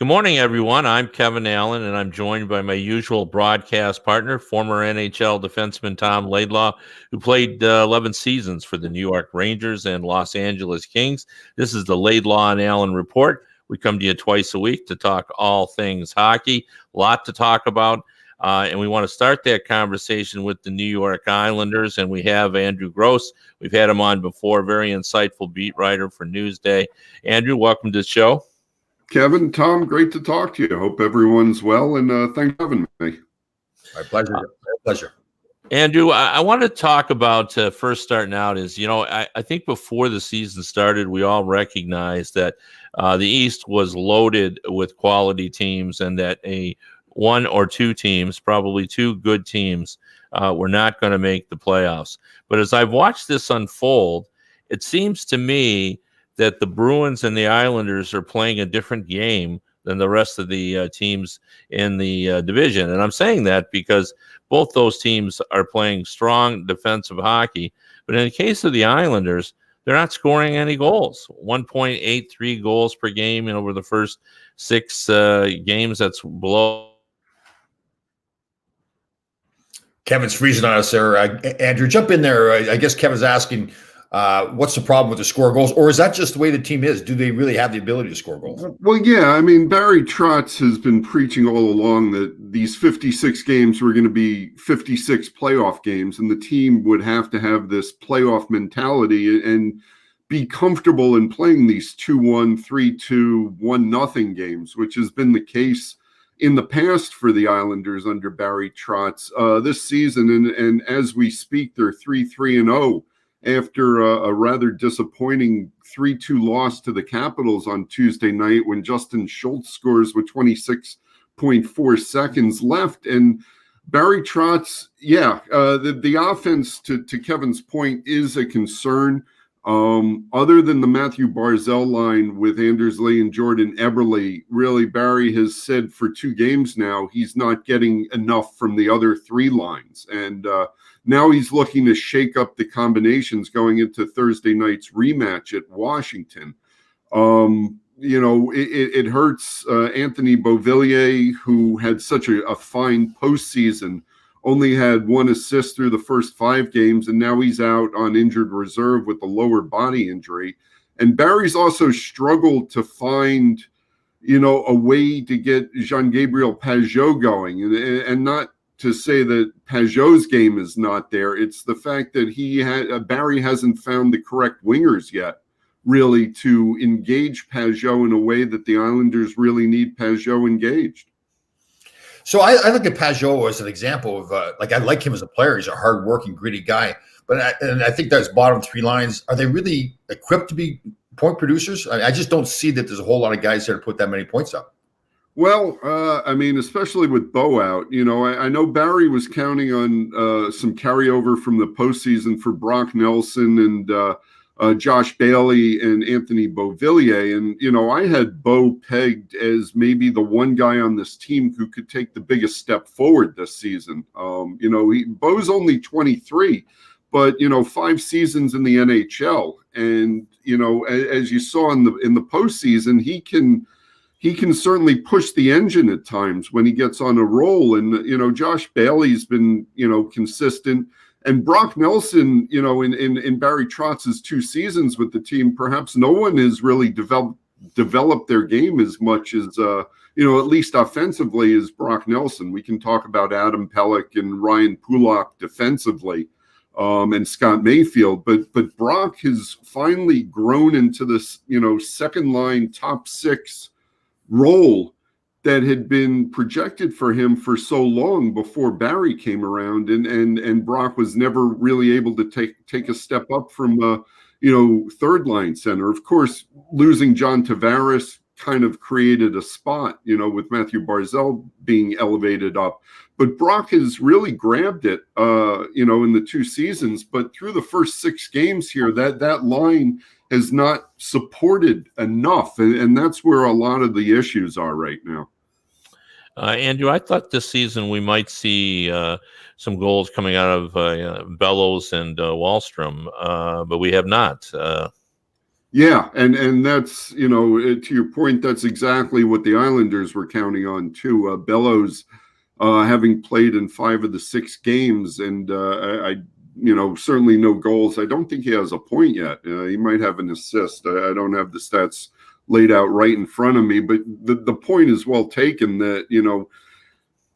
Good morning, everyone. I'm Kevin Allen, and I'm joined by my usual broadcast partner, former NHL defenseman Tom Laidlaw, who played 11 seasons for the New York Rangers and Los Angeles Kings. This is the Laidlaw and Allen Report. We come to you twice a week to talk all things hockey. A lot to talk about, and we want to start that conversation with the New York Islanders, and we have Andrew Gross. We've had him on before, very insightful beat writer for Newsday. Andrew, welcome to the show. Kevin, Tom, great to talk to you. Hope everyone's well, and thanks for having me. My pleasure. My pleasure. Andrew, I want to talk about first starting out is, I think before the season started, we all recognized that the East was loaded with quality teams and that one or two teams, probably two good teams, were not going to make the playoffs. But as I've watched this unfold, it seems to me that the Bruins and the Islanders are playing a different game than the rest of the teams in the division. And I'm saying that because both those teams are playing strong defensive hockey. But in the case of the Islanders, they're not scoring any goals. 1.83 goals per game over the first six games. That's below. Kevin's freezing on us there. Andrew, jump in there. I guess Kevin's asking, what's the problem with the score goals? Or is that just the way the team is? Do they really have the ability to score goals? Well, yeah. I mean, Barry Trotz has been preaching all along that these 56 games were going to be 56 playoff games, and the team would have to have this playoff mentality and be comfortable in playing these 2-1, 3-2, 1-0 games, which has been the case in the past for the Islanders under Barry Trotz this season. And as we speak, they're 3-3-0. After a rather disappointing 3-2 loss to the Capitals on Tuesday night when Justin Schultz scores with 26.4 seconds left. And Barry Trotz, the offense, to Kevin's point, is a concern. Other than the Matthew Barzal line with Anders Lee and Jordan Eberle, really Barry has said for 2 games now he's not getting enough from the other 3 lines. And now he's looking to shake up the combinations going into Thursday night's rematch at Washington. It hurts Anthony Beauvillier, who had such a fine postseason, only had 1 assist through the first 5 games, and now he's out on injured reserve with a lower body injury. And Barry's also struggled to find, a way to get Jean-Gabriel Pageau going, and not to say that Pageau's game is not there. It's the fact that Barry hasn't found the correct wingers yet, really, to engage Pageau in a way that the Islanders really need Pageau engaged. So I look at Pageau as an example of, I like him as a player. He's a hardworking, gritty guy. But I think those bottom 3 lines, are they really equipped to be point producers? I just don't see that there's a whole lot of guys there to put that many points up. Well, especially with Bo out, I know Barry was counting on some carryover from the postseason for Brock Nelson and Josh Bailey and Anthony Beauvillier. And, I had Bo pegged as maybe the one guy on this team who could take the biggest step forward this season. Bo's only 23, but, 5 seasons in the NHL. And, as you saw in the postseason, he can certainly push the engine at times when he gets on a roll. And, Josh Bailey's been, consistent. And Brock Nelson, in Barry Trotz's 2 seasons with the team, perhaps no one has really developed their game as much as, at least offensively, as Brock Nelson. We can talk about Adam Pelech and Ryan Pulock defensively, and Scott Mayfield. But Brock has finally grown into this, second line top 6 role that had been projected for him for so long before Barry came around, and Brock was never really able to take a step up from third line center. Of course, losing John Tavares kind of created a spot, with Matthew Barzal being elevated up. But Brock has really grabbed it, in the 2 seasons. But through the first 6 games here, that line has not supported enough. And that's where a lot of the issues are right now. Andrew, I thought this season we might see some goals coming out of Bellows and Wahlstrom, but we have not. Yeah, and that's, to your point, that's exactly what the Islanders were counting on too. Bellows, having played in 5 of the 6 games, and certainly no goals. I don't think he has a point yet. He might have an assist. I don't have the stats laid out right in front of me, but the point is well taken that,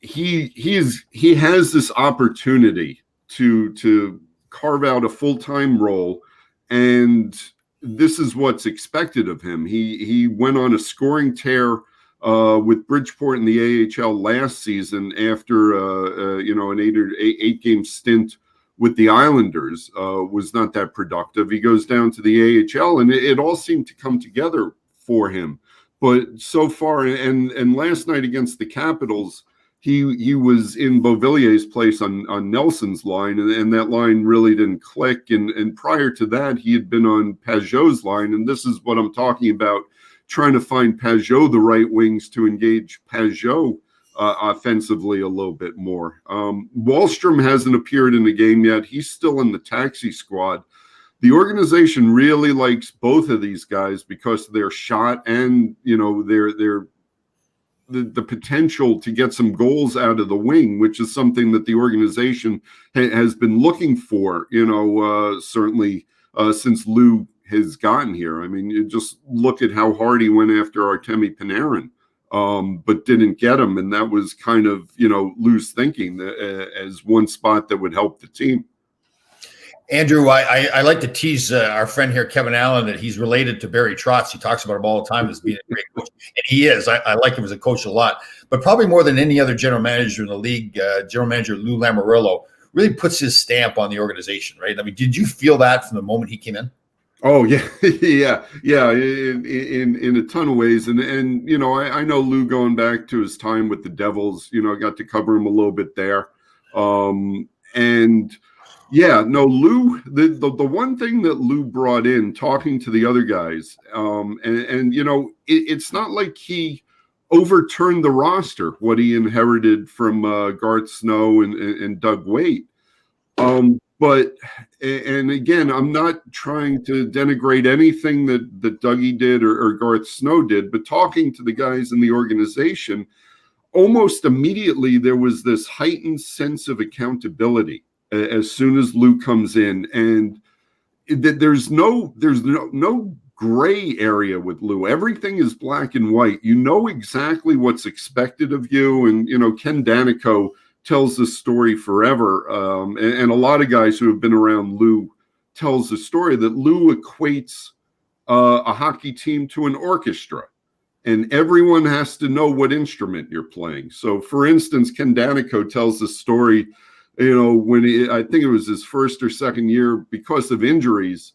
he has this opportunity to carve out a full-time role, and this is what's expected of him. He went on a scoring tear with Bridgeport in the AHL last season after an 8 game stint with the Islanders. Was not that productive. He goes down to the AHL, and it all seemed to come together for him. But so far, and last night against the Capitals, he was in Beauvillier's place on Nelson's line, and that line really didn't click. And prior to that, he had been on Pajot's line, and this is what I'm talking about, trying to find Pajot the right wings to engage Pajot offensively a little bit more. Wahlstrom hasn't appeared in the game yet. He's still in the taxi squad. The organization really likes both of these guys because of their shot and, their the potential to get some goals out of the wing, which is something that the organization has been looking for, certainly since Lou has gotten here. I mean, you just look at how hard he went after Artemi Panarin, but didn't get him. And that was kind of, Lou's thinking as one spot that would help the team. Andrew, I like to tease our friend here, Kevin Allen, that he's related to Barry Trotz. He talks about him all the time as being a great coach. And he is. I like him as a coach a lot. But probably more than any other general manager in the league, general manager Lou Lamoriello really puts his stamp on the organization, right? I mean, did you feel that from the moment he came in? Oh, yeah. yeah. In a ton of ways. And I know Lou going back to his time with the Devils, I got to cover him a little bit there. Yeah, no, Lou, the one thing that Lou brought in, talking to the other guys, it's not like he overturned the roster, what he inherited from Garth Snow and Doug Weight. But again, I'm not trying to denigrate anything that Dougie did or Garth Snow did, but talking to the guys in the organization, almost immediately there was this heightened sense of accountability as soon as Lou comes in, and there's no gray area with Lou. Everything is black and white. You know exactly what's expected of you. And, Ken Danico tells this story forever. And a lot of guys who have been around Lou tells the story that Lou equates a hockey team to an orchestra, and everyone has to know what instrument you're playing. So for instance, Ken Danico tells the story, when I think it was his first or second year, because of injuries,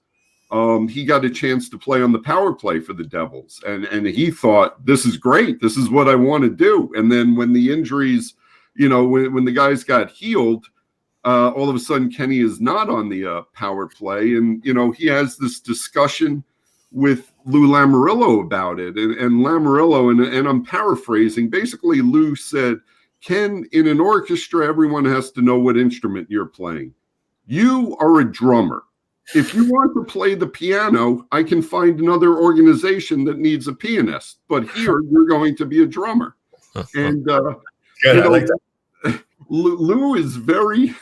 he got a chance to play on the power play for the Devils. And he thought, this is great. This is what I want to do. And then when the injuries, when the guys got healed, all of a sudden Kenny is not on the power play. And, he has this discussion with Lou Lamoriello about it. And Lamoriello, and I'm paraphrasing, basically Lou said, Ken, in an orchestra, everyone has to know what instrument you're playing. You are a drummer. If you want to play the piano, I can find another organization that needs a pianist. But here, you're going to be a drummer. And Good, I like that. Lou is very,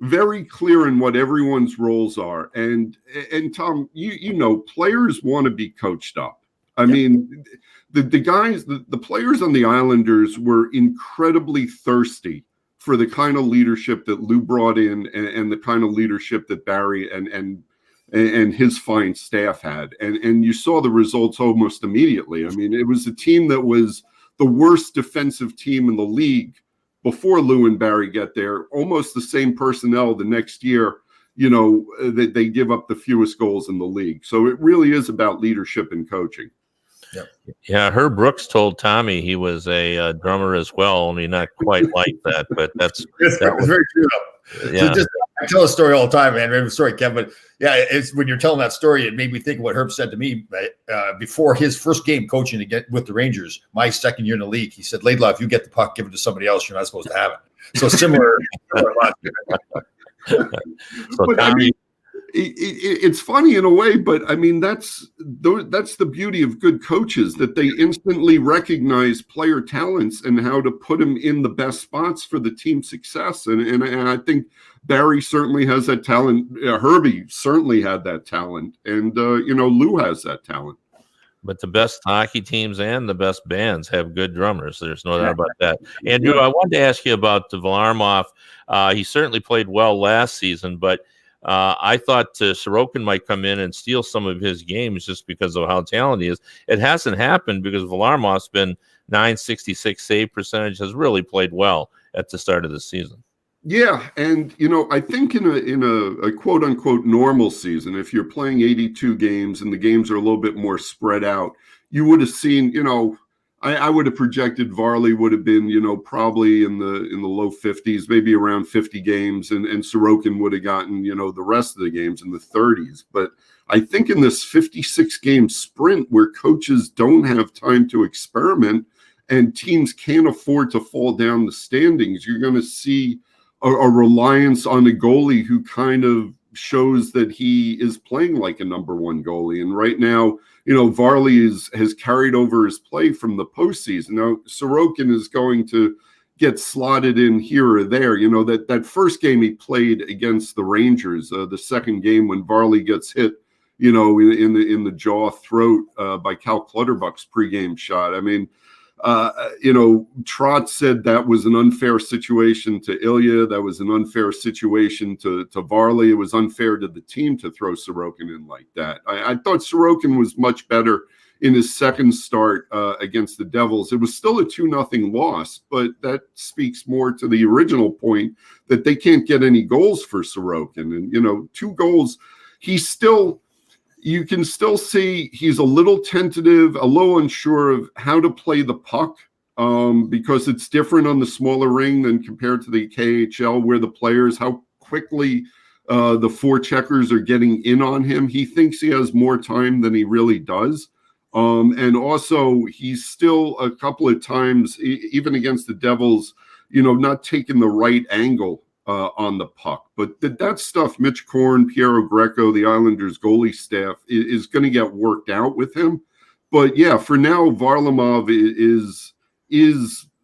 very clear in what everyone's roles are. And Tom, players want to be coached up. I mean, the guys, the players on the Islanders were incredibly thirsty for the kind of leadership that Lou brought in and the kind of leadership that Barry and his fine staff had. And you saw the results almost immediately. I mean, it was a team that was the worst defensive team in the league before Lou and Barry get there. Almost the same personnel the next year, they give up the fewest goals in the league. So it really is about leadership and coaching. Yep. Yeah, Herb Brooks told Tommy he was a drummer as well, only not quite like that. But that was very true. Yeah. So I tell a story all the time, man. I'm sorry, Kevin, but yeah, it's when you're telling that story, it made me think of what Herb said to me before his first game coaching with the Rangers, my second year in the league. He said, "Laidlaw, if you get the puck, give it to somebody else. You're not supposed to have it." So similar. So Tommy, It's funny in a way, but I mean that's the beauty of good coaches, that they instantly recognize player talents and how to put them in the best spots for the team success. And I think Barry certainly has that talent. Herbie certainly had that talent, and Lou has that talent. But the best hockey teams and the best bands have good drummers. There's no doubt about that. Andrew, I wanted to ask you about Varlamov. He certainly played well last season, but I thought Sorokin might come in and steal some of his games just because of how talented he is. It hasn't happened because Varlamov's been .966 save percentage, has really played well at the start of the season. Yeah, and I think in a quote unquote normal season, if you're playing 82 games and the games are a little bit more spread out, you would have seen, I would have projected Varley would have been, probably in the low 50s, maybe around 50 games, and Sorokin would have gotten, the rest of the games in the 30s. But I think in this 56 game sprint where coaches don't have time to experiment and teams can't afford to fall down the standings, you're going to see a reliance on a goalie who kind of shows that he is playing like a number one goalie. And right now, Varley has carried over his play from the postseason. Now, Sorokin is going to get slotted in here or there. That first game he played against the Rangers, the second game when Varley gets hit, in the jaw throat by Cal Clutterbuck's pregame shot. I mean, Trotz said that was an unfair situation to Ilya. That was an unfair situation to Varley. It was unfair to the team to throw Sorokin in like that. I thought Sorokin was much better in his second start against the Devils. It was still a 2-0 loss, but that speaks more to the original point that they can't get any goals for Sorokin. And, 2 goals, you can still see he's a little tentative, a little unsure of how to play the puck because it's different on the smaller ring than compared to the KHL, where the players, how quickly the forecheckers are getting in on him. He thinks he has more time than he really does. And also, he's still a couple of times, even against the Devils, not taking the right angle on the puck. But that stuff, Mitch Korn, Piero Greco, the Islanders goalie staff is going to get worked out with him. But yeah, for now, Varlamov is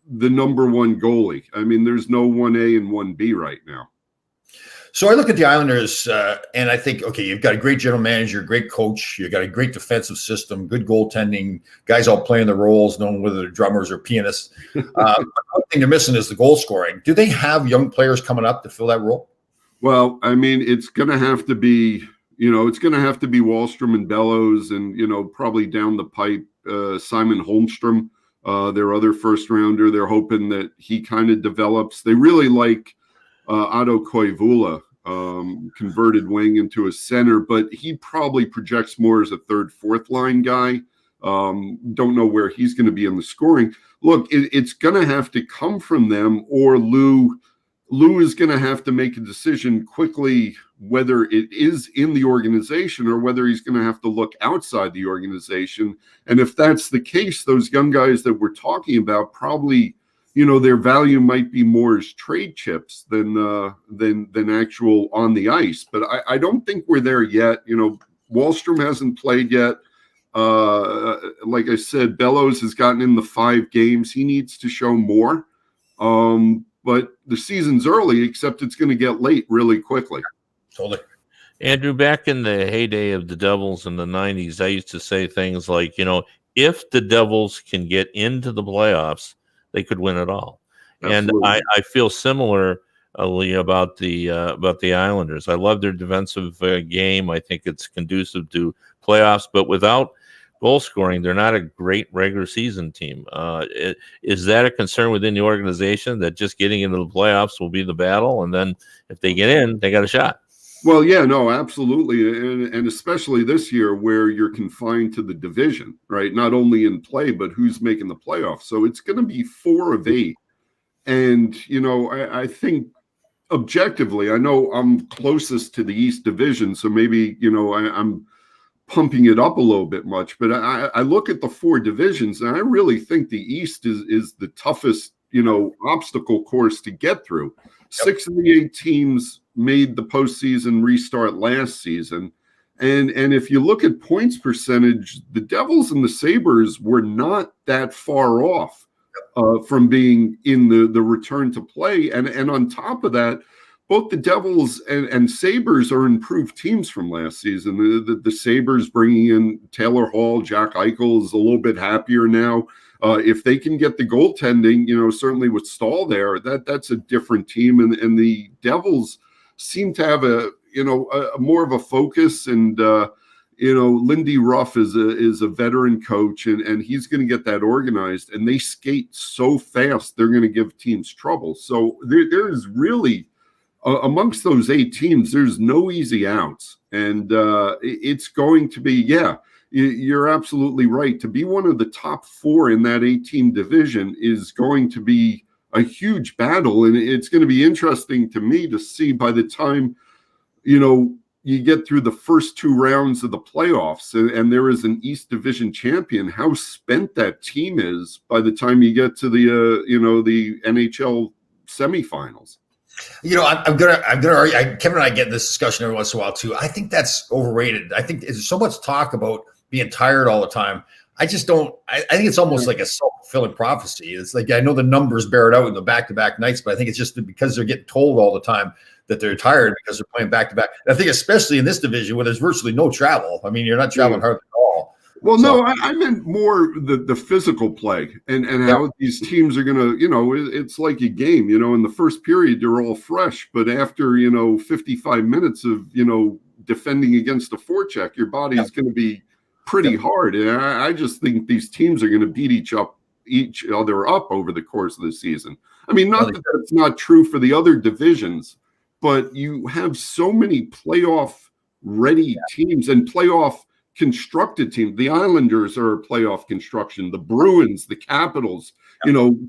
the number one goalie. I mean, there's no 1A and 1B right now. So I look at the Islanders and I think, okay, you've got a great general manager, great coach, you've got a great defensive system, good goaltending, guys all playing the roles, knowing whether they're drummers or pianists. One thing they're missing is the goal scoring. Do they have young players coming up to fill that role? Well, I mean, it's going to have to be, Wahlstrom and Bellows and, probably down the pipe, Simon Holmstrom, their other first rounder. They're hoping that he kind of develops. They really like Otto Koivula, converted wing into a center, but he probably projects more as a third, fourth line guy. Don't know where he's going to be in the scoring. Look, it's going to have to come from them, or Lou is going to have to make a decision quickly whether it is in the organization or whether he's going to have to look outside the organization. And if that's the case, those young guys that we're talking about probably, their value might be more as trade chips than actual on the ice. But I don't think we're there yet. Wahlstrom hasn't played yet. Like I said, Bellows has gotten in the 5 games. He needs to show more. But the season's early, except it's going to get late really quickly. Totally. Andrew, back in the heyday of the Devils in the 90s, I used to say things like, if the Devils can get into the playoffs, they could win it all. Absolutely. And I feel similarly about the Islanders. I love their defensive game. I think it's conducive to playoffs, but without goal scoring, they're not a great regular season team. Is that a concern within the organization that just getting into the playoffs will be the battle? And then if they get in, they got a shot. Well, yeah, no, absolutely. And especially this year where you're confined to the division, right? Not only in play, but who's making the playoffs. So it's going to be 4 of 8. And, I think objectively, I know I'm closest to the East Division, so maybe, I'm pumping it up a little bit much. But I look at the 4 divisions, and I really think the East is the toughest, obstacle course to get through. 6 of the 8 teams made the postseason restart last season. And if you look at points percentage, the Devils and the Sabres were not that far off from being in the return to play. And on top of that, both the Devils and Sabres are improved teams from last season. The Sabres bringing in Taylor Hall, Jack Eichel is a little bit happier now. If they can get the goaltending, certainly with Stahl there, that's a different team. And the Devils seem to have a more of a focus. And Lindy Ruff is a veteran coach, and he's going to get that organized. And they skate so fast, they're going to give teams trouble. So there's really amongst those 8 teams, there's no easy outs, and it's going to be you're absolutely right. To be one of the top 4 in that 8-team division is going to be a huge battle. And it's going to be interesting to me to see by the time, you get through the first 2 rounds of the playoffs and there is an East Division champion, how spent that team is by the time you get to the NHL semifinals. I'm gonna argue. Kevin and I get in this discussion every once in a while too. I think that's overrated. I think there's so much talk about being tired all the time. I just don't. I think it's almost like a self-fulfilling prophecy. It's like I know the numbers bear it out in the back-to-back nights, but I think it's just because they're getting told all the time that they're tired because they're playing back-to-back. And I think especially in this division where there's virtually no travel. I mean, you're not traveling hard at all. Well, no, I meant more the physical play and how these teams are going to, it's like a game, in the first period, they're all fresh. But after, 55 minutes of, defending against a forecheck, your body is going to be pretty hard. And I just think these teams are going to beat each other up over the course of the season. I mean, not that that's not true for the other divisions, but you have so many playoff ready teams and playoff constructed team. The Islanders are a playoff construction. The Bruins, the Capitals,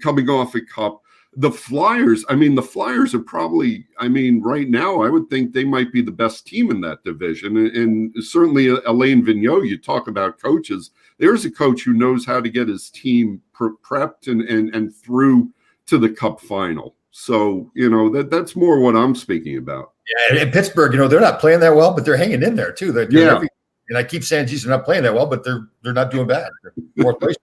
coming off a cup. The Flyers, the Flyers are probably, right now, I would think they might be the best team in that division. And certainly Alain Vigneault, you talk about coaches. There's a coach who knows how to get his team prepped and through to the cup final. So, that's more what I'm speaking about. Yeah, and Pittsburgh, they're not playing that well, but they're hanging in there too. And I keep saying, geez, they're not playing that well, but they're not doing bad. They're fourth place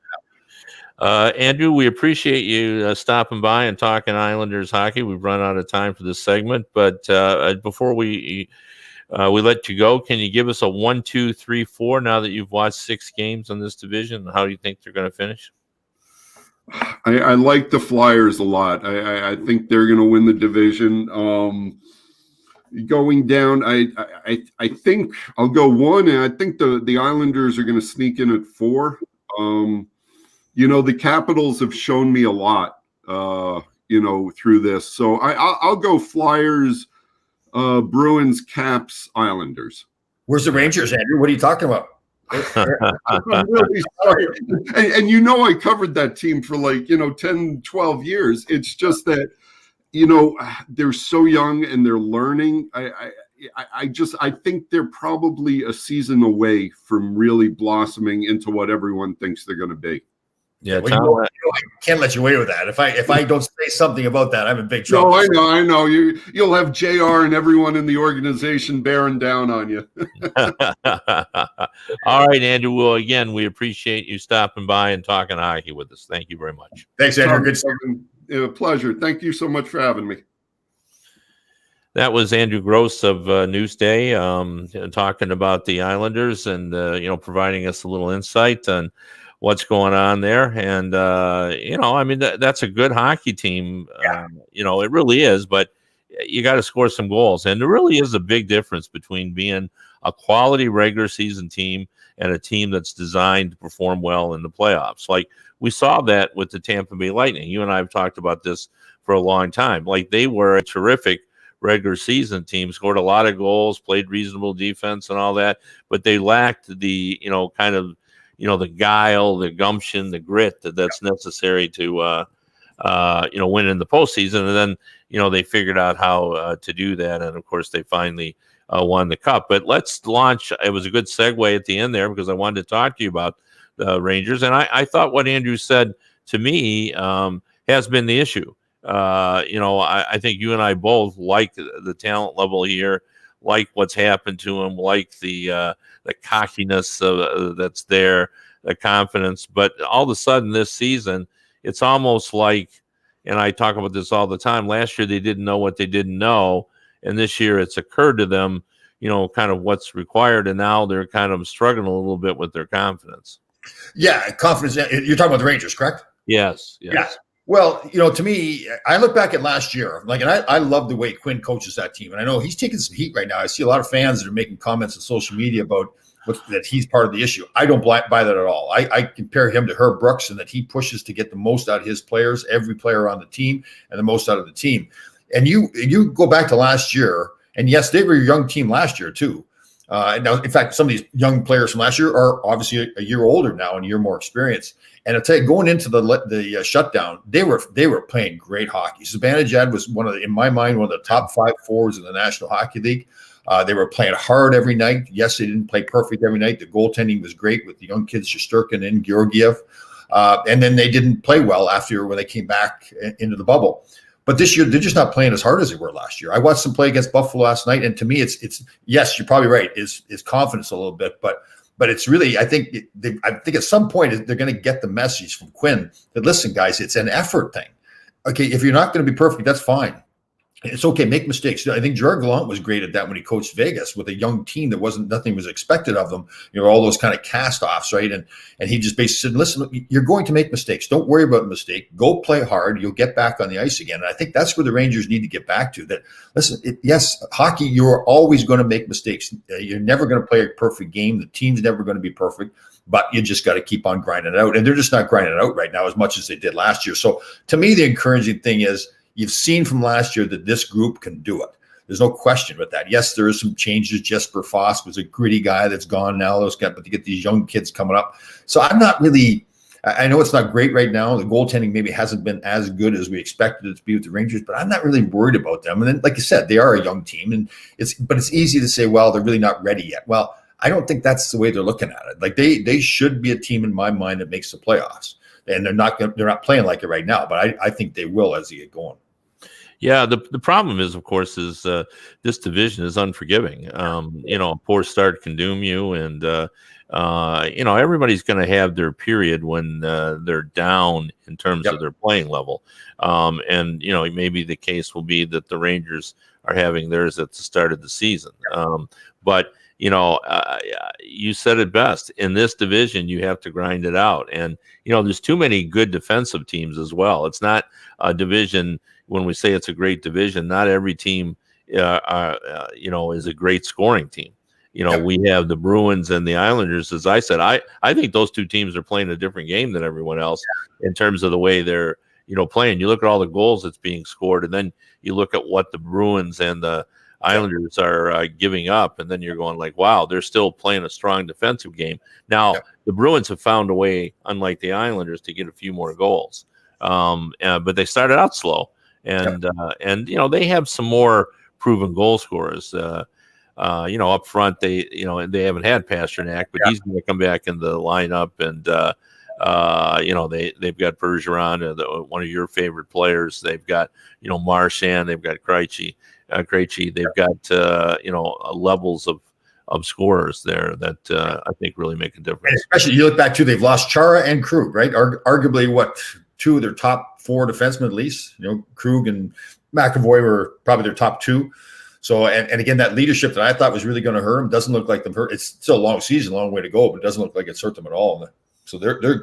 now. Andrew, we appreciate you stopping by and talking Islanders hockey. We've run out of time for this segment, but before we let you go, can you give us a 1, 2, 3, 4 now that you've watched 6 games in this division? How do you think they're going to finish? I like the Flyers a lot. I think they're going to win the division. Going down, I think I'll go 1, and I think the Islanders are going to sneak in at 4. The Capitals have shown me a lot, through this. So I'll go Flyers, Bruins, Caps, Islanders. Where's the Rangers, Andrew? What are you talking about? I'm really sorry. And I covered that team for 10, 12 years. It's just that, they're so young and they're learning. I think they're probably a season away from really blossoming into what everyone thinks they're going to be. Yeah, I can't let you away with that. If I don't say something about that, I'm in big trouble. No, I know. You'll have JR and everyone in the organization bearing down on you. All right, Andrew. Well, again, we appreciate you stopping by and talking hockey with us. Thank you very much. Thanks, Andrew. Good pleasure. Thank you so much for having me. That was Andrew Gross of Newsday talking about the Islanders and providing us a little insight on what's going on there. And that's a good hockey team. Yeah. It really is, but you got to score some goals. And there really is a big difference between being a quality regular season team and a team that's designed to perform well in the playoffs. Like we saw that with the Tampa Bay Lightning. You and I have talked about this for a long time. Like they were a terrific regular season team, scored a lot of goals, played reasonable defense and all that, but they lacked the, the guile, the gumption, the grit that's necessary to, win in the postseason. And then, they figured out how to do that. And of course they finally won the cup. But let's launch. It was a good segue at the end there because I wanted to talk to you about the Rangers. And I thought what Andrew said to me has been the issue. I think you and I both like the talent level here, like what's happened to him, like the cockiness that's there, the confidence. But all of a sudden this season, it's almost like, and I talk about this all the time, last year they didn't know what they didn't know, and this year it's occurred to them, kind of what's required, and now they're kind of struggling a little bit with their confidence. Yeah, confidence. You're talking about the Rangers, correct? Yes. Yeah. Well, to me, I look back at last year, and I love the way Quinn coaches that team. And I know he's taking some heat right now. I see a lot of fans that are making comments on social media about that he's part of the issue. I don't buy that at all. I compare him to Herb Brooks, and that he pushes to get the most out of his players, every player on the team, and the most out of the team. And you go back to last year, and yes, they were a young team last year too. Now, in fact, some of these young players from last year are obviously a year older now and a year more experienced. And I'll tell you, going into the shutdown, they were playing great hockey. Zibanejad was in my mind, one of the top 5 forwards in the National Hockey League. They were playing hard every night. Yes, they didn't play perfect every night. The goaltending was great with the young kids, Shesterkin and Georgiev. And then they didn't play well after when they came back into the bubble. But this year, they're just not playing as hard as they were last year. I watched them play against Buffalo last night, and to me, it's yes, you're probably right. Is confidence a little bit, but it's really, I think at some point they're going to get the message from Quinn that, listen, guys, it's an effort thing. Okay, if you're not going to be perfect, that's fine. It's okay, make mistakes. I think Gerard Gallant was great at that when he coached Vegas with a young team that nothing was expected of them. All those kind of cast-offs, right? And he just basically said, listen, you're going to make mistakes. Don't worry about a mistake. Go play hard. You'll get back on the ice again. And I think that's where the Rangers need to get back to. That, listen, yes, hockey, you're always going to make mistakes. You're never going to play a perfect game. The team's never going to be perfect. But you just got to keep on grinding it out. And they're just not grinding it out right now as much as they did last year. So to me, the encouraging thing is, you've seen from last year that this group can do it. There's no question about that. Yes, there is some changes. Jesper Foss was a gritty guy that's gone now. But to get these young kids coming up. So I'm not really – I know it's not great right now. The goaltending maybe hasn't been as good as we expected it to be with the Rangers, but I'm not really worried about them. And then, like you said, they are a young team. But it's easy to say, well, they're really not ready yet. Well, I don't think that's the way they're looking at it. Like they should be a team in my mind that makes the playoffs. And they're not playing like it right now, but I think they will as they get going. Yeah, the problem is, of course, is this division is unforgiving. A poor start can doom you, and everybody's going to have their period when they're down in terms of their playing level. Maybe the case will be that the Rangers are having theirs at the start of the season. But you said it best. In this division, you have to grind it out. And, there's too many good defensive teams as well. It's not a division. When we say it's a great division, not every team, is a great scoring team. We have the Bruins and the Islanders. As I said, I think those two teams are playing a different game than everyone else in terms of the way they're, playing. You look at all the goals that's being scored, and then you look at what the Bruins and the Islanders are giving up, and then you're going like, wow, they're still playing a strong defensive game. Now, the Bruins have found a way, unlike the Islanders, to get a few more goals. But they started out slow. And they have some more proven goal scorers. Up front they haven't had Pasternak, but he's going to come back in the lineup. And they've got Bergeron, one of your favorite players. They've got Marchand. They've got Krejci. They've got levels of scorers there that I think really make a difference. And especially you look back to, they've lost Chara and Krug, right? Arguably two of their top 4 defensemen at least. Krug and McAvoy were probably their top 2. So, and again, that leadership that I thought was really going to hurt them doesn't look like them hurt. It's still a long season, long way to go, but it doesn't look like it's hurt them at all. So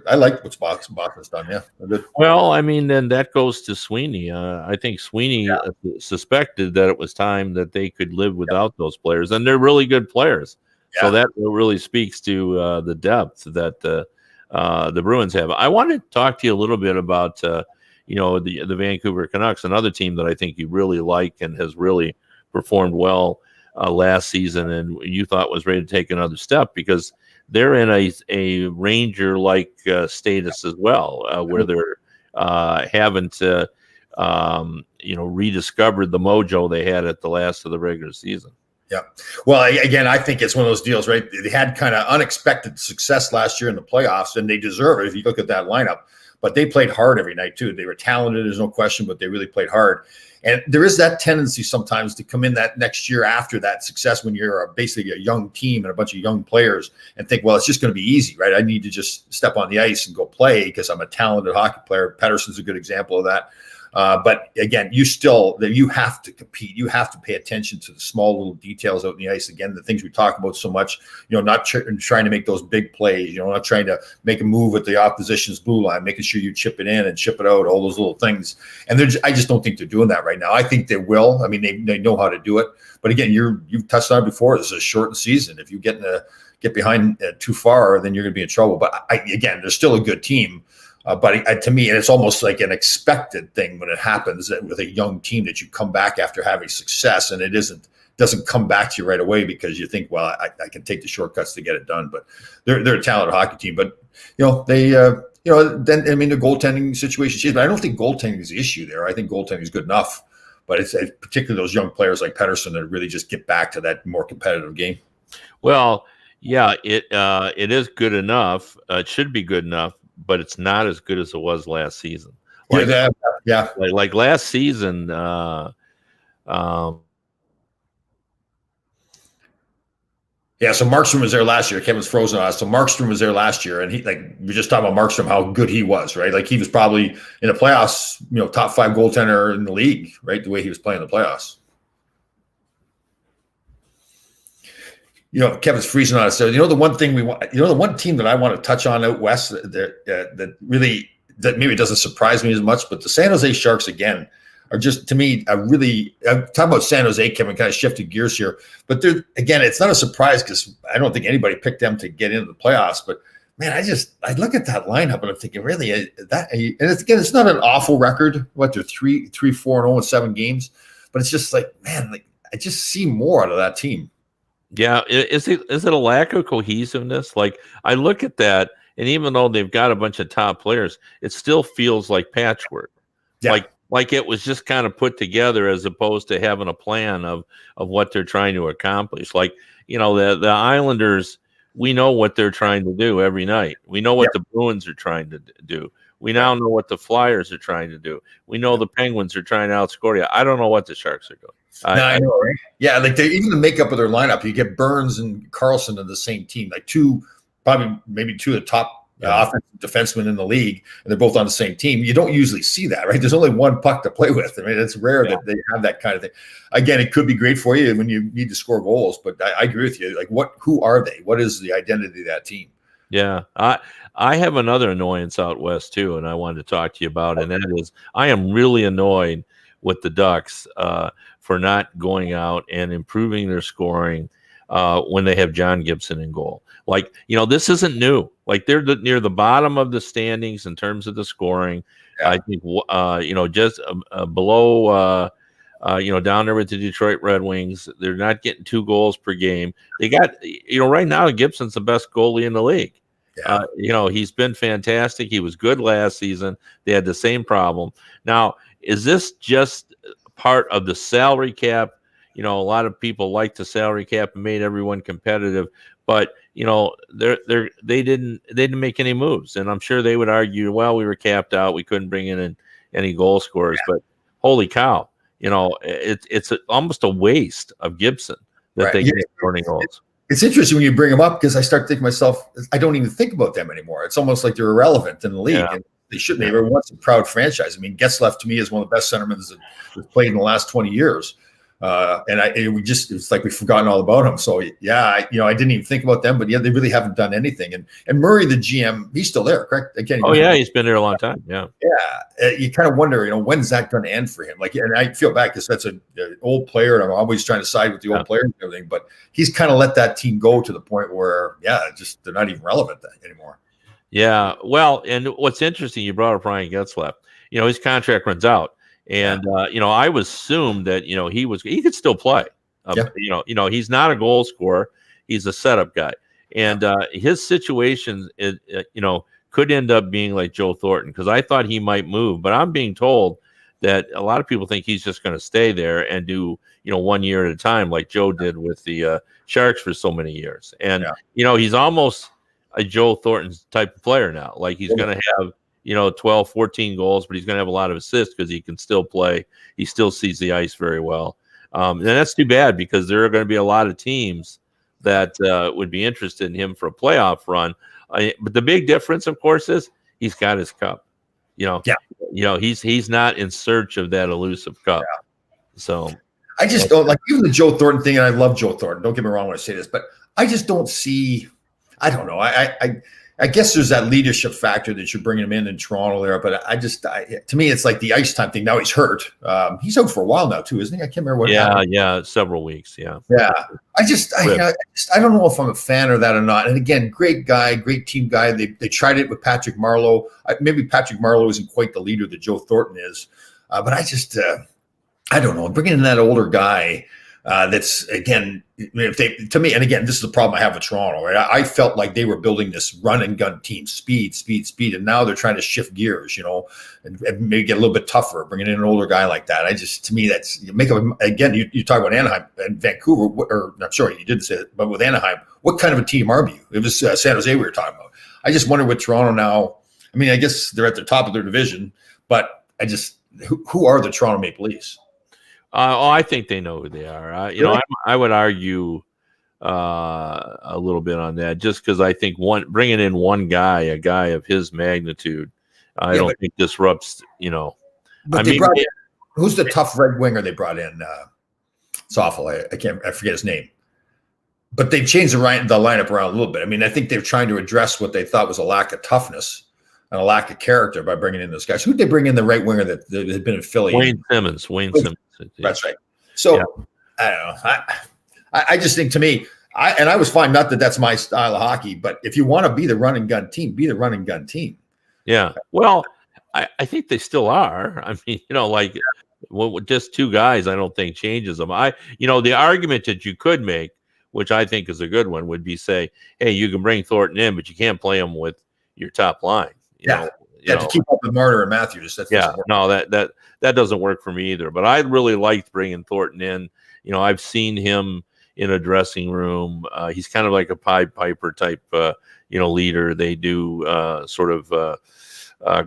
I like what Boston has done. Yeah, they're good. Well, I mean, then that goes to Sweeney. I think Sweeney suspected that it was time that they could live without those players, and they're really good players. Yeah. So that really speaks to the depth that the Bruins have. I want to talk to you a little bit about the Vancouver Canucks, another team that I think you really like and has really performed well last season, and you thought was ready to take another step because they're in a Ranger-like status as well, where they're haven't rediscovered the mojo they had at the last of the regular season. Yeah. Well, again, I think it's one of those deals, right? They had kind of unexpected success last year in the playoffs, and they deserve it if you look at that lineup. but they played hard every night too. They were talented, there's no question, but they really played hard. And there is that tendency sometimes to come in that next year after that success when you're basically a young team and a bunch of young players and think, well, it's just going to be easy, right? I need to just step on the ice and go play because I'm a talented hockey player. Pettersson's a good example of that. But again, you have to compete. You have to pay attention to the small little details out in the ice. Again, the things we talk about so much, not trying to make those big plays, not trying to make a move at the opposition's blue line, making sure you chip it in and chip it out, all those little things. And I just don't think they're doing that right now. I think they will. I mean, they know how to do it. But again, you've touched on it before. This is a shortened season. If you get behind too far, then you're going to be in trouble. But again, they're still a good team. But to me, and it's almost like an expected thing when it happens with a young team that you come back after having success, and it doesn't come back to you right away because you think, well, I can take the shortcuts to get it done. But they're a talented hockey team. But they then the goaltending situation changed. But I don't think goaltending is the issue there. I think goaltending is good enough. But it's particularly those young players like Pettersson that really just get back to that more competitive game. Well, yeah, it is good enough. It should be good enough. But it's not as good as it was last season. Like last season. So Markstrom was there last year. Kevin's frozen on us. So Markstrom was there last year, and we just talked about Markstrom, how good he was, right? Like he was probably in the playoffs, top 5 goaltender in the league, right? The way he was playing in the playoffs. Kevin's freezing on us. So, the one thing we want, the one team that I want to touch on out west that maybe doesn't surprise me as much, but the San Jose Sharks again are just, to me, I'm talking about San Jose. Kevin kind of shifted gears here, but it's not a surprise because I don't think anybody picked them to get into the playoffs. But man, I look at that lineup and I'm thinking, really, it's not an awful record. What, they're 3-4-0 in 7 games, but it's just like, man, I just see more out of that team. Yeah, is it a lack of cohesiveness? Like I look at that, and even though they've got a bunch of top players, it still feels like patchwork. Yeah. Like it was just kind of put together as opposed to having a plan of what they're trying to accomplish. Like the Islanders, we know what they're trying to do every night. We know what the Bruins are trying to do. We now know what the Flyers are trying to do. We know the Penguins are trying to outscore you. I don't know what the Sharks are doing. I know, right? Yeah, like even the makeup of their lineup, you get Burns and Carlson in the same team, like maybe two of the top offensive defensemen in the league, and they're both on the same team. You don't usually see that, right? There's only one puck to play with. I mean, it's rare that they have that kind of thing. Again, it could be great for you when you need to score goals, but I agree with you. Like, who are they? What is the identity of that team? Yeah, I have another annoyance out west too, and I wanted to talk to you about, and that is I am really annoyed with the Ducks for not going out and improving their scoring when they have John Gibson in goal. Like, this isn't new. Like they're near the bottom of the standings in terms of the scoring. Yeah. I think just below. Down there with the Detroit Red Wings, they're not getting 2 goals per game. They got, right now Gibson's the best goalie in the league. Yeah. He's been fantastic. He was good last season. They had the same problem. Now, is this just part of the salary cap? A lot of people like the salary cap and made everyone competitive, but they didn't make any moves, and I'm sure they would argue, well, we were capped out, we couldn't bring in any goal scorers, but holy cow. It's almost a waste of Gibson that they get scoring goals. It's interesting when you bring them up because I start thinking to myself, I don't even think about them anymore. It's almost like they're irrelevant in the league. Yeah. And they shouldn't. They were once a proud franchise. I mean, Getzlaf to me is one of the best centermen that we've played in the last 20 years. It's like we've forgotten all about him. So yeah, I didn't even think about them, but yeah, they really haven't done anything. And Murray, the GM, he's still there, correct? Again, he's been there a long time. Yeah. Yeah. You kind of wonder, when's that going to end for him? Like, and I feel bad because that's an old player and I'm always trying to side with the old players and everything, but he's kind of let that team go to the point where, they're not even relevant anymore. Yeah. Well, and what's interesting, you brought up Ryan Getzlaf, his contract runs out. And I would assume that he could still play. He's not a goal scorer; he's a setup guy, and his situation could end up being like Joe Thornton because I thought he might move, but I'm being told that a lot of people think he's just going to stay there and do 1 year at a time like Joe did with the Sharks for so many years, and he's almost a Joe Thornton type of player now. Like he's going to have 12, 14 goals, but he's going to have a lot of assists because he can still play. He still sees the ice very well. And that's too bad because there are going to be a lot of teams that would be interested in him for a playoff run. But the big difference, of course, is he's got his cup. He's not in search of that elusive cup. Yeah. So I just don't like even the Joe Thornton thing, and I love Joe Thornton. Don't get me wrong when I say this, but I just don't see. I don't know. I guess there's that leadership factor that you're bringing him in Toronto there, but to me, it's like the ice time thing. Now he's hurt. He's out for a while now too, isn't he? I can't remember what. Yeah, several weeks. Yeah. I don't know if I'm a fan of that or not. And again, great guy, great team guy. They tried it with Patrick Marleau. Maybe Patrick Marleau isn't quite the leader that Joe Thornton is, but I don't know. Bringing in that older guy. That's again, to me, and again, this is the problem I have with Toronto. Right? I felt like they were building this run and gun team, speed, and now they're trying to shift gears, and maybe get a little bit tougher, bringing in an older guy like that. To me, that's again. You talk about Anaheim and Vancouver, or I'm sorry, you didn't say it, but with Anaheim, what kind of a team are you? It was San Jose we were talking about. I just wonder with Toronto now. I mean, I guess they're at the top of their division, but who are the Toronto Maple Leafs? I think they know who they are. I would argue a little bit on that, just because I think bringing in one guy, a guy of his magnitude, I don't think disrupts. But they brought in, who's the tough red winger they brought in? It's awful. I forget his name. But they've changed the lineup around a little bit. I mean, I think they're trying to address what they thought was a lack of toughness and a lack of character by bringing in those guys. Who'd they bring in the right winger that had been in Philly? Wayne Simmons. That's right. So I don't know. I just think, to me, I was fine. Not that that's my style of hockey, but if you want to be the run and gun team, be the run and gun team. Yeah. Well, I think they still are. I mean, with just two guys, I don't think changes them. The argument that you could make, which I think is a good one, would be say, hey, you can bring Thornton in, but you can't play him with your top line. To keep up with Marner and Matthews. That doesn't work for me either. But I really liked bringing Thornton in. I've seen him in a dressing room. He's kind of like a Pied Piper type, leader. They do sort of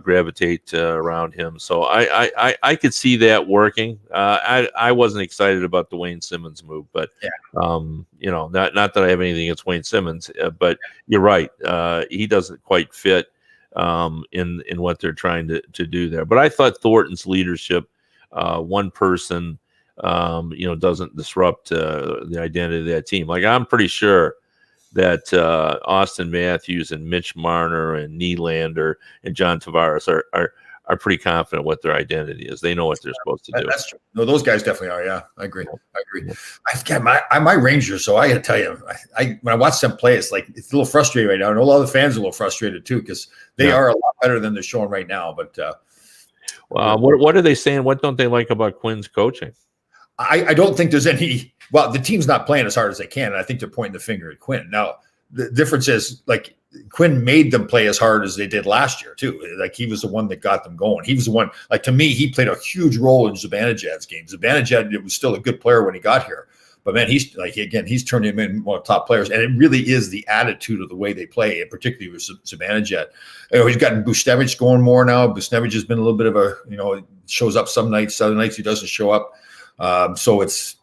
gravitate around him. So I could see that working. I wasn't excited about the Wayne Simmons move, but not that I have anything against Wayne Simmons, but you're right. He doesn't quite fit in what they're trying to do there. But I thought Thornton's leadership, one person, doesn't disrupt the identity of that team. Like, I'm pretty sure that Austin Matthews and Mitch Marner and Nylander and John Tavares are pretty confident what their identity is. They know what they're supposed to do. That's true. No, those guys definitely are. Yeah, I agree. I've got my Rangers, so I got to tell you, when I watch them play, it's like it's a little frustrating right now. I know a lot of the fans are a little frustrated too because they are a lot better than they're showing right now. But what are they saying? What don't they like about Quinn's coaching? I don't think there's any. Well, the team's not playing as hard as they can, and I think they're pointing the finger at Quinn. Now, the difference is, like, Quinn made them play as hard as they did last year too. Like, he was the one that got them going. He was the one. Like, to me, he played a huge role in Zibanejad's game. Zibanejad was still a good player when he got here, but man, he's turned him in one of the top players, and it really is the attitude of the way they play, and particularly with Zibanejad. He's gotten Buchnevich going more now. Buchnevich has been a little bit of a shows up some nights, other nights he doesn't show up. So it's,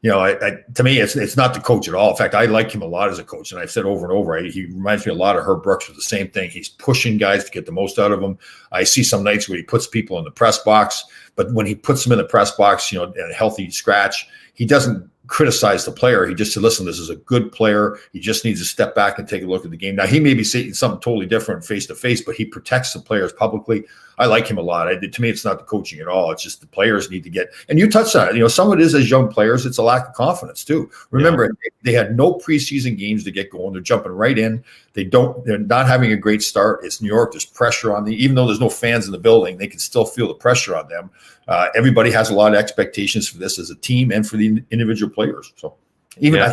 to me, it's not the coach at all. In fact, I like him a lot as a coach, and I've said over and over, he reminds me a lot of Herb Brooks with the same thing. He's pushing guys to get the most out of them. I see some nights where he puts people in the press box, but when he puts them in the press box, in a healthy scratch, he doesn't criticize the player. He just said, listen, this is a good player. He just needs to step back and take a look at the game. Now, he may be saying something totally different face to face, but he protects the players publicly. I like him a lot. To me, it's not the coaching at all. It's just the players need to get, and you touched on it, some of it is as young players, it's a lack of confidence too. Remember, they had no preseason games to get going. They're jumping right in. They're not having a great start. It's New York. There's pressure on them. Even though there's no fans in the building, they can still feel the pressure on them. Everybody has a lot of expectations for this as a team and for the individual players. So I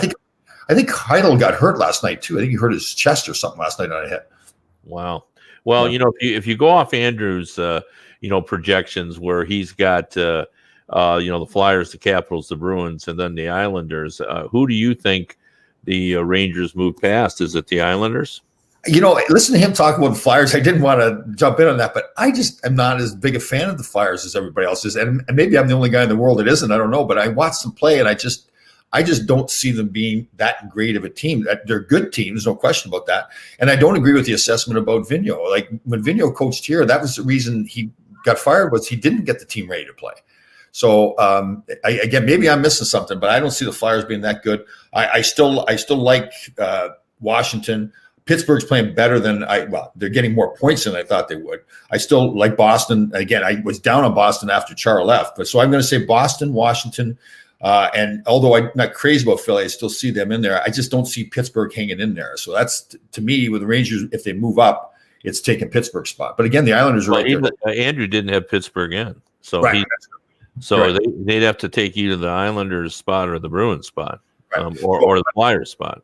think Heidel got hurt last night too. I think he hurt his chest or something last night on a hit. Wow. Well, if you go off Andrew's, projections where he's got, the Flyers, the Capitals, the Bruins, and then the Islanders, who do you think the Rangers move past? Is it the Islanders? Listen to him talk about the Flyers. I didn't want to jump in on that, but I just am not as big a fan of the Flyers as everybody else is. And maybe I'm the only guy in the world that isn't. I don't know. But I watched them play, and I just don't see them being that great of a team. They're good teams, no question about that. And I don't agree with the assessment about Vigneault. Like when Vigneault coached here, that was the reason he got fired, was he didn't get the team ready to play. So again, maybe I'm missing something, but I don't see the Flyers being that good. I still like Washington. Pittsburgh's playing better than they're getting more points than I thought they would. I still like Boston. Again, I was down on Boston after Chara left, but so I'm going to say Boston, Washington, and although I'm not crazy about Philly, I still see them in there. I just don't see Pittsburgh hanging in there. So that's, to me, with the Rangers, if they move up, it's taking Pittsburgh's spot. But again, the Islanders are right there. Andrew didn't have Pittsburgh in, so right. they'd have to take either the Islanders spot or the Bruins spot, or the Flyers spot.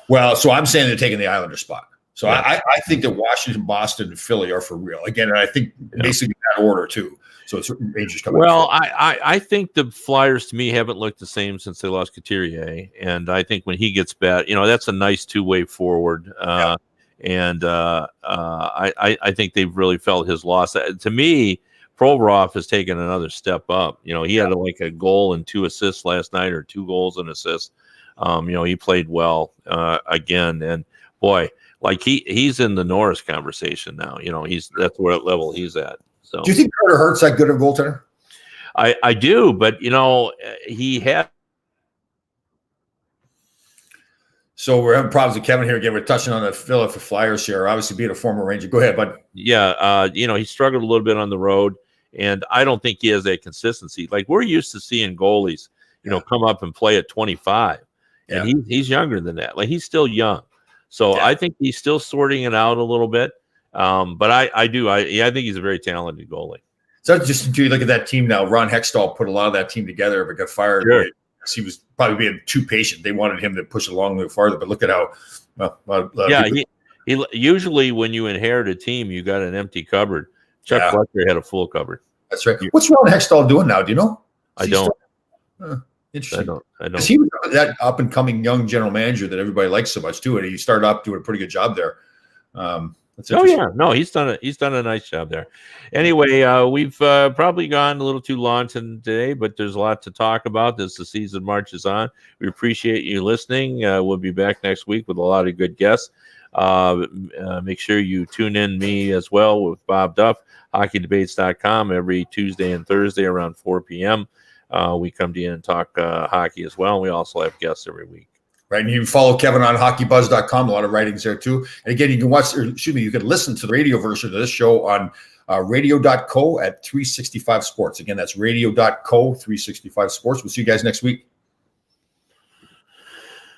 Well, so I'm saying they're taking the Islander spot. So yeah. I think that Washington, Boston, and Philly are for real. Again, and I think basically in that order too. So it's Rangers coming. Well, I think the Flyers, to me, haven't looked the same since they lost Couturier. And I think when he gets back, that's a nice two-way forward. And I think they've really felt his loss. To me, Provorov has taken another step up. He had like a goal and 2 assists last night, or 2 goals and assists. He played well again, and boy, like he's in the Norris conversation now. That's what level he's at. So, do you think Carter Hurt's that good a goaltender? I do, but he had. So we're having problems with Kevin here again. We're touching on the Philadelphia Flyers here. Obviously, being a former Ranger. Go ahead, bud. Yeah, he struggled a little bit on the road, and I don't think he has that consistency. Like we're used to seeing goalies, come up and play at 25. And he's younger than that. Like he's still young. So I think he's still sorting it out a little bit. But I think he's a very talented goalie. So just do you look at that team now? Ron Hextall put a lot of that team together, but got fired. Sure. He was probably being too patient. They wanted him to push it along a little farther, but look at how he usually when you inherit a team, you got an empty cupboard. Chuck Fletcher had a full cupboard. That's right. What's Ron Hextall doing now? Do you know? I don't. Interesting. I don't. Because he was that up and coming young general manager that everybody likes so much too, and he started off doing a pretty good job there. He's done a nice job there. Anyway, we've probably gone a little too long today, but there's a lot to talk about as the season marches on. We appreciate you listening. We'll be back next week with a lot of good guests. Make sure you tune in me as well with Bob Duff, hockeydebates.com, every Tuesday and Thursday around 4 p.m. We come to you and talk hockey as well. We also have guests every week. Right, and you can follow Kevin on hockeybuzz.com. A lot of writings there too. And again, you can listen to the radio version of this show on radio.co at 365 Sports. Again, that's radio.co 365 Sports. We'll see you guys next week.